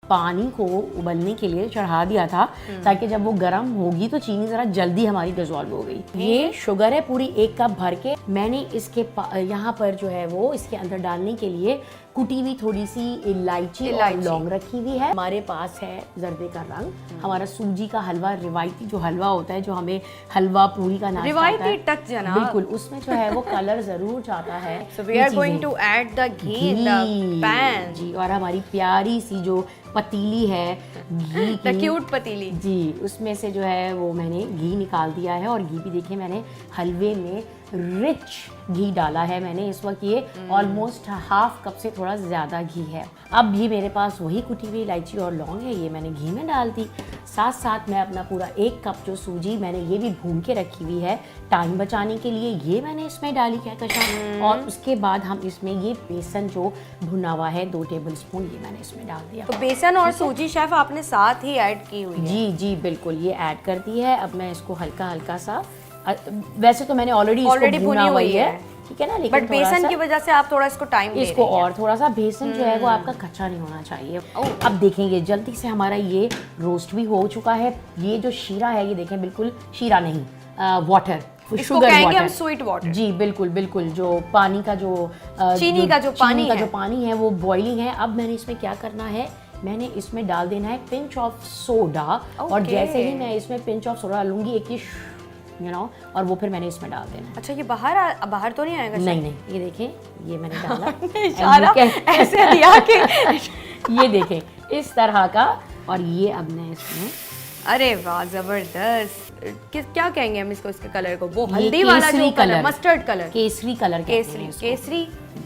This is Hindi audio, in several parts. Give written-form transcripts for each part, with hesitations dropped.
पानी को उबलने के लिए चढ़ा दिया था ताकि जब वो गर्म होगी तो चीनी जरा जल्दी हमारी डिजोल्व हो गई। ये शुगर है पूरी 1 कप भर के। मैंने इसके यहाँ पर जो है वो इसके अंदर डालने के लिए कुटी हुई थोड़ी सी इलायची और लौंग रखी हुई है। हमारे पास है जर्दे का रंग, हमारा सूजी का हलवा, रिवायती जो हलवा होता है जो हमें हलवा पूरी का नाश्ता होता है, टच जना बिल्कुल उसमें जो है वो कलर जरूर चाहता है। So we are going to add the ghee in the pan. जी, और हमारी प्यारी सी जो पतीली है घी The की, cute पतीली जी उसमें से जो है वो मैंने घी निकाल दिया है। और घी भी देखिए मैंने हलवे में रिच घी डाला है मैंने इस वक्त। ये ऑलमोस्ट हाफ कप से थोड़ा ज़्यादा घी है। अब भी मेरे पास वही कुटी हुई इलायची और लौंग है, ये मैंने घी में डाल दी। साथ साथ मैं अपना पूरा 1 कप जो सूजी मैंने ये भी भून के रखी हुई है टाइम बचाने के लिए, ये मैंने इसमें डाली कहकशां। और उसके बाद हम इसमें ये बेसन जो भुना हुआ है 2 टेबलस्पून ये मैंने इसमें डाल दिया। तो बेसन और सूजी शेफ आपने साथ ही ऐड की हुई है? जी जी बिल्कुल, ये ऐड कर दी है। अब मैं इसको हल्का हल्का सा, वैसे तो मैंने ऑलरेडी भुनी हुई है, ठीक है ना, लेकिन बट बेसन की वजह से आप थोड़ा इसको टाइम दे इसको और थोड़ा सा बेसन जो है वो आपका कच्चा नहीं होना चाहिए। अब देखेंगे जल्दी से हमारा ये रोस्ट भी हो चुका है। ये जो शीरा है ये देखें बिल्कुल शीरा नहीं, वाटर, शुगर वाटर, हम स्वीट वाटर। जी बिल्कुल बिल्कुल, जो पानी का जो चीनी का जो पानी है वो बॉइलिंग है। अब मैंने इसमें क्या करना है, मैंने इसमें डाल देना है पिंच ऑफ सोडा। और जैसे ही मैं इसमें पिंच ऑफ सोडा लूंगी एक ये और वो फिर मैंने इसमें डाल देना है। अच्छा, ये बाहर तो नहीं आएगा? नहीं नहीं, ये देखें ये मैंने डाला इशारा ऐसे दिया कि ये देखें इस तरह का। और ये अब मैं इसमें, अरे वाह जबरदस्त। क्या कहेंगे हम इसको, इसके कलर को? वो हल्दी वाला जो colour, mustard colour, Kesari colour,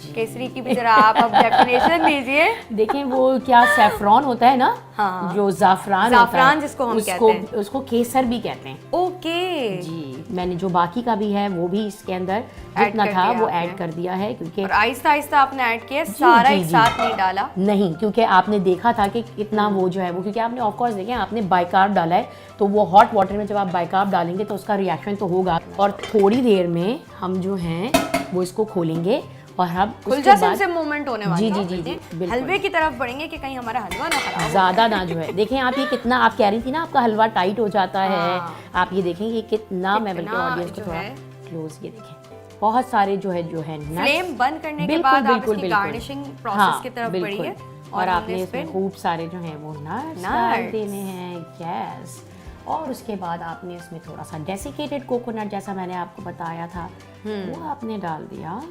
Kesari की भी जरा आप अब डेफिनेशन दीजिए। देखें वो क्या सैफरॉन होता है ना, हाँ, जो जाफरान जिसको हम कहते हैं, उसको केसर भी कहते हैं। ओके जी, मैंने जो बाकी का भी है वो भी इसके अंदर जितना था वो ऐड कर दिया है। क्योंकि आहिस्ता आहिस्ता आपने ऐड किया, सारा एक साथ नहीं डाला? नहीं, क्योंकि आपने देखा था कि कितना वो जो है वो, क्योंकि आपने ऑफ कोर्स देखें आपने बाइकार्ब डाला है तो वो हॉट वाटर में जब आप बाइकार्ब डालेंगे तो उसका रिएक्शन तो होगा। और थोड़ी देर में हम जो हैं वो इसको खोलेंगे और हम खुलजा से मूवमेंट होने वाली है। जी जी जी, हलवे की तरफ बढ़ेंगे कि कहीं हमारा हलवा ना खराब हो। ज़्यादा ना जो है, देखें आप ये कितना, आप कह रही थी ना आपका हलवा टाइट हो जाता है, आप ये देखें ये कितना, मैं बल्कि ऑडियंस को थोड़ा क्लोज, ये देखें बहुत सारे जो है फ्लेम बंद करने के बाद आप इसकी गार्निशिंग प्रोसेस की तरफ बढ़िए। और आपने इसमें खूब सारे जो है वो नट्स डाल देने हैं। यस, और उसके बाद आपने इसमें थोड़ा सा डेसिकेटेड कोकोनट जैसा मैंने आपको बताया था वो आपने डाल दिया।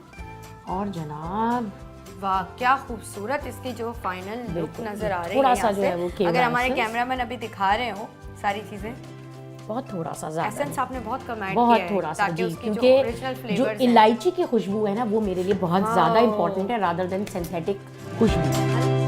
और जनाब वाह क्या खूबसूरत इसकी जो फाइनल लुक नजर आ रही है। थोड़ा सा जो है वो, अगर हमारे कैमरामैन अभी दिखा रहे हो सारी चीजें, बहुत थोड़ा सा ज़्यादा, एसेंस आपने बहुत कम ऐड बहुत किया है, थोड़ा सा जी, क्योंकि जो इलायची की खुशबू है ना वो मेरे लिए बहुत ज़्यादा इंपॉर्टेंट है रादर देन सिंथेटिक खुशबू।